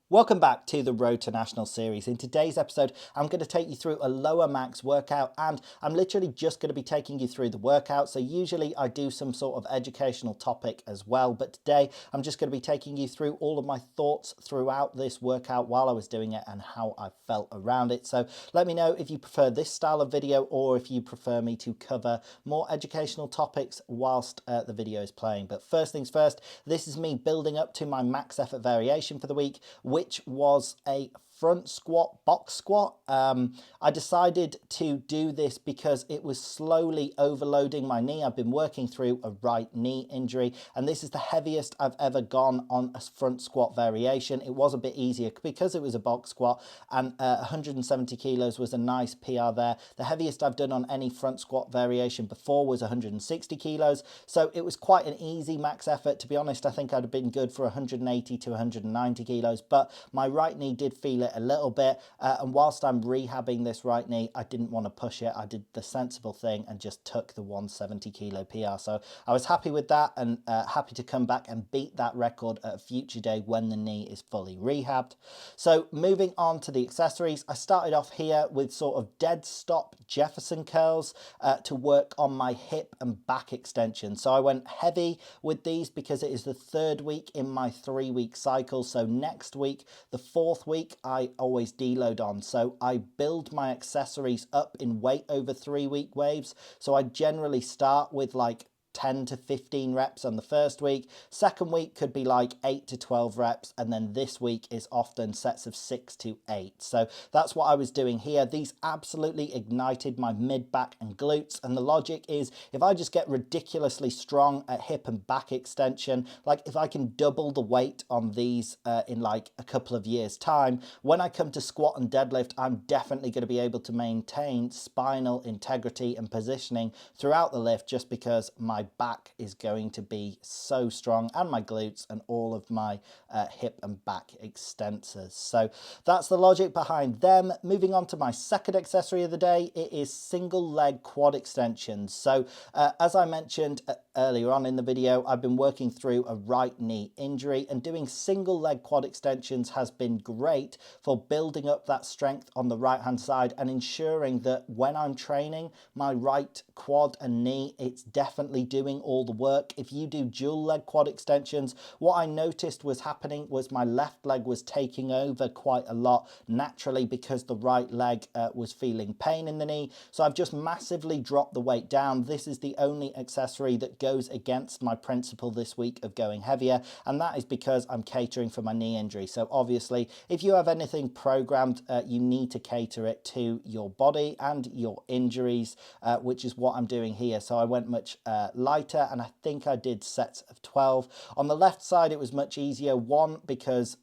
Welcome back to the Road to National series. In today's episode, I'm going to take you through a lower max workout, and I'm literally just going to be taking you through the workout. So usually I do some sort of educational topic as well, but today I'm just going to be taking you through all of my thoughts throughout this workout while I was doing it and how I felt around it. So let me know if you prefer this style of video or if you prefer me to cover more educational topics whilst the video is playing. But first things first, this is me building up to my max effort variation for the week, which was a front squat box squat. I decided to do this because it was slowly overloading my knee. I've been working through a right knee injury, and this is the heaviest I've ever gone on a front squat variation. It was a bit easier because it was a box squat, and 170 kilos was a nice PR there. The heaviest I've done on any front squat variation before was 160 kilos, so it was quite an easy max effort. To be honest, I think I'd have been good for 180 to 190 kilos, but my right knee did feel it a little bit, and whilst I'm rehabbing this right knee, I didn't want to push it. I did the sensible thing and just took the 170 kilo PR. So I was happy with that, and happy to come back and beat that record at a future day when the knee is fully rehabbed. So moving on to the accessories, I started off here with sort of dead stop Jefferson curls to work on my hip and back extension. So I went heavy with these because it is the third week in my 3-week cycle. So next week, the fourth week, I always deload on. So I build my accessories up in weight over 3-week waves. So I generally start with like 10 to 15 reps on the first week. Second week could be like 8 to 12 reps. And then this week is often sets of 6 to 8. So that's what I was doing here. These absolutely ignited my mid, back and glutes. And the logic is if I just get ridiculously strong at hip and back extension, like if I can double the weight on these in like a couple of years time, when I come to squat and deadlift, I'm definitely going to be able to maintain spinal integrity and positioning throughout the lift, just because my back is going to be so strong, and my glutes and all of my hip and back extensors. So that's the logic behind them. Moving on to my second accessory of the day, it is single leg quad extensions. So as I mentioned earlier on in the video, I've been working through a right knee injury, and doing single leg quad extensions has been great for building up that strength on the right hand side and ensuring that when I'm training my right quad and knee, it's definitely doing all the work. If you do dual leg quad extensions, what I noticed was happening was my left leg was taking over quite a lot naturally because the right leg was feeling pain in the knee. So I've just massively dropped the weight down. This is the only accessory that goes against my principle this week of going heavier, and that is because I'm catering for my knee injury. So obviously if you have anything programmed, you need to cater it to your body and your injuries, which is what I'm doing here. So I went much lighter, and I think I did sets of 12. On the left side it was much easier, one because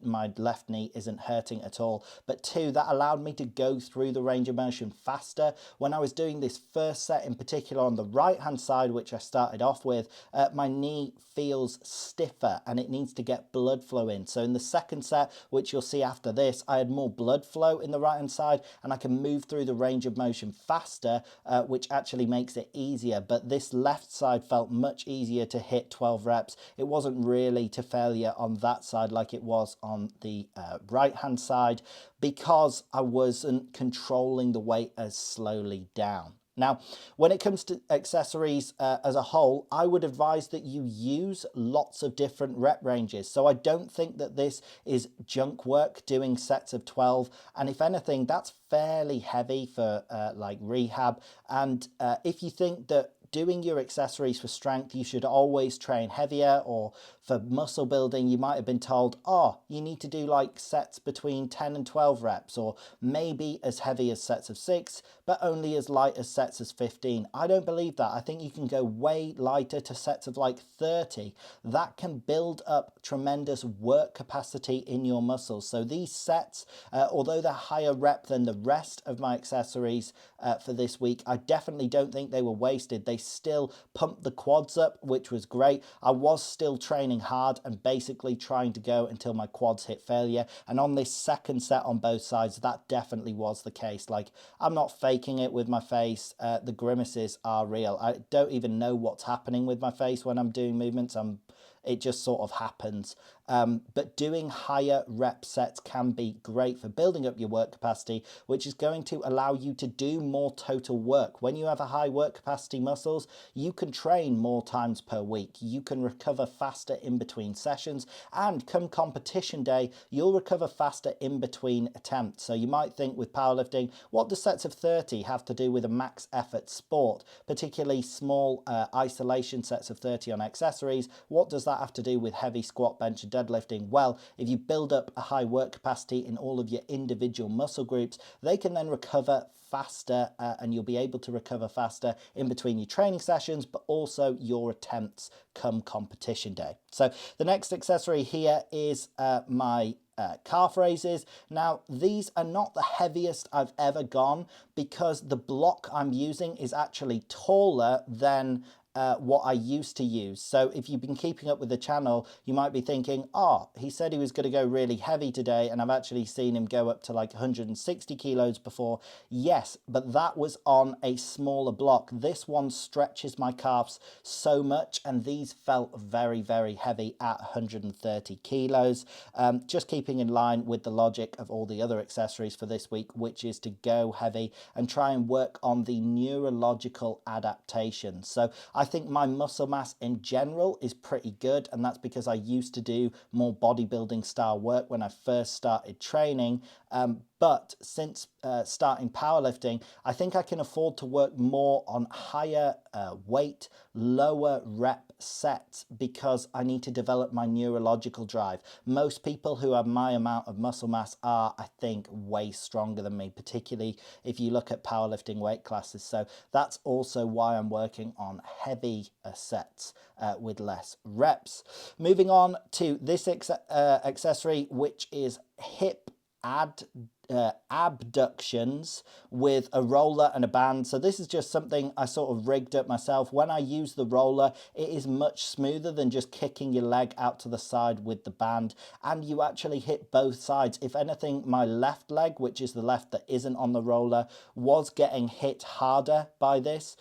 my left knee isn't hurting at all, but two, that allowed me to go through the range of motion faster. When I was doing this first set in particular on the right hand side, which I started off with, my knee feels stiffer and it needs to get blood flow in. So in the second set, which you'll see after this, I had more blood flow in the right hand side and I can move through the range of motion faster, which actually makes it easier. But this left side felt much easier to hit 12 reps. It wasn't really to failure on that side like it was on the right hand side, because I wasn't controlling the weight as slowly down. Now, when it comes to accessories as a whole, I would advise that you use lots of different rep ranges. So I don't think that this is junk work doing sets of 12. And if anything, that's fairly heavy for like rehab. And if you think that doing your accessories for strength, you should always train heavier, or for muscle building, you might have been told, oh, you need to do like sets between 10 and 12 reps, or maybe as heavy as sets of 6, but only as light as sets as 15. I don't believe that. I think you can go way lighter to sets of like 30. That can build up tremendous work capacity in your muscles. So these sets, although they're higher rep than the rest of my accessories for this week, I definitely don't think they were wasted. They still pumped the quads up, which was great. I was still training hard and basically trying to go until my quads hit failure. And on this second set on both sides, that definitely was the case. Like, I'm not faking it with my face. The grimaces are real. I don't even know what's happening with my face when I'm doing movements. It just sort of happens. But doing higher rep sets can be great for building up your work capacity, which is going to allow you to do more total work. When you have a high work capacity muscles, you can train more times per week. You can recover faster in between sessions, and come competition day, you'll recover faster in between attempts. So you might think with powerlifting, what do sets of 30 have to do with a max effort sport, particularly small isolation sets of 30 on accessories? What does that have to do with heavy squat, bench and deadlifting? Well, if you build up a high work capacity in all of your individual muscle groups, they can then recover faster, and you'll be able to recover faster in between your training sessions, but also your attempts come competition day. So the next accessory here is my calf raises. Now, these are not the heaviest I've ever gone because the block I'm using is actually taller than what I used to use. So if you've been keeping up with the channel, you might be thinking, oh, he said he was going to go really heavy today, and I've actually seen him go up to like 160 kilos before. Yes, but that was on a smaller block. This one stretches my calves so much, and these felt very, very heavy at 130 kilos. Just keeping in line with the logic of all the other accessories for this week, which is to go heavy and try and work on the neurological adaptation. So I think my muscle mass in general is pretty good, and that's because I used to do more bodybuilding style work when I first started training. But since starting powerlifting, I think I can afford to work more on higher weight, lower rep sets because I need to develop my neurological drive. Most people who have my amount of muscle mass are, I think, way stronger than me, particularly if you look at powerlifting weight classes. So that's also why I'm working on heavy sets with less reps. Moving on to this accessory, which is hip abductions with a roller and a band. So this is just something I sort of rigged up myself. When I use the roller, it is much smoother than just kicking your leg out to the side with the band, and you actually hit both sides. If anything, my left leg, which is the left that isn't on the roller, was getting hit harder by this.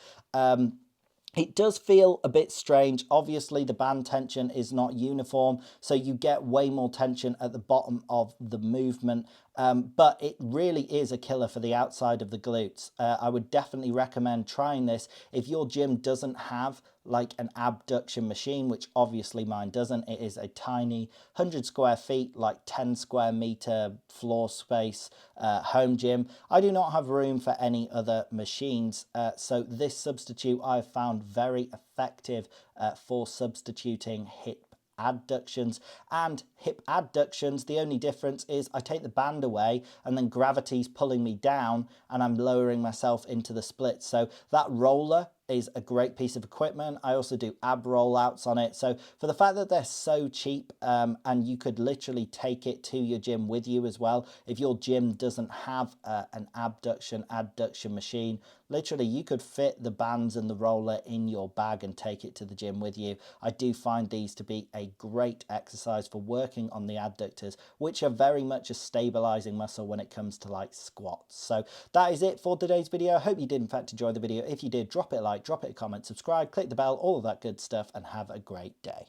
It does feel a bit strange. Obviously, the band tension is not uniform, so you get way more tension at the bottom of the movement. But it really is a killer for the outside of the glutes. I would definitely recommend trying this if your gym doesn't have like an abduction machine, which obviously mine doesn't. It is a tiny 100 square feet, like 10 square meter floor space home gym. I do not have room for any other machines, so this substitute I've found very effective for substituting hip adductions and hip adductions. The only difference is I take the band away and then gravity's pulling me down and I'm lowering myself into the splits. So that roller is a great piece of equipment. I also do ab rollouts on it. So for the fact that they're so cheap, and you could literally take it to your gym with you as well. If your gym doesn't have an adduction machine, literally you could fit the bands and the roller in your bag and take it to the gym with you. I do find these to be a great exercise for working on the adductors, which are very much a stabilizing muscle when it comes to like squats. So that is it for today's video. I hope you did in fact enjoy the video. If you did, drop it a like, drop it a comment, subscribe, click the bell, all of that good stuff, and have a great day.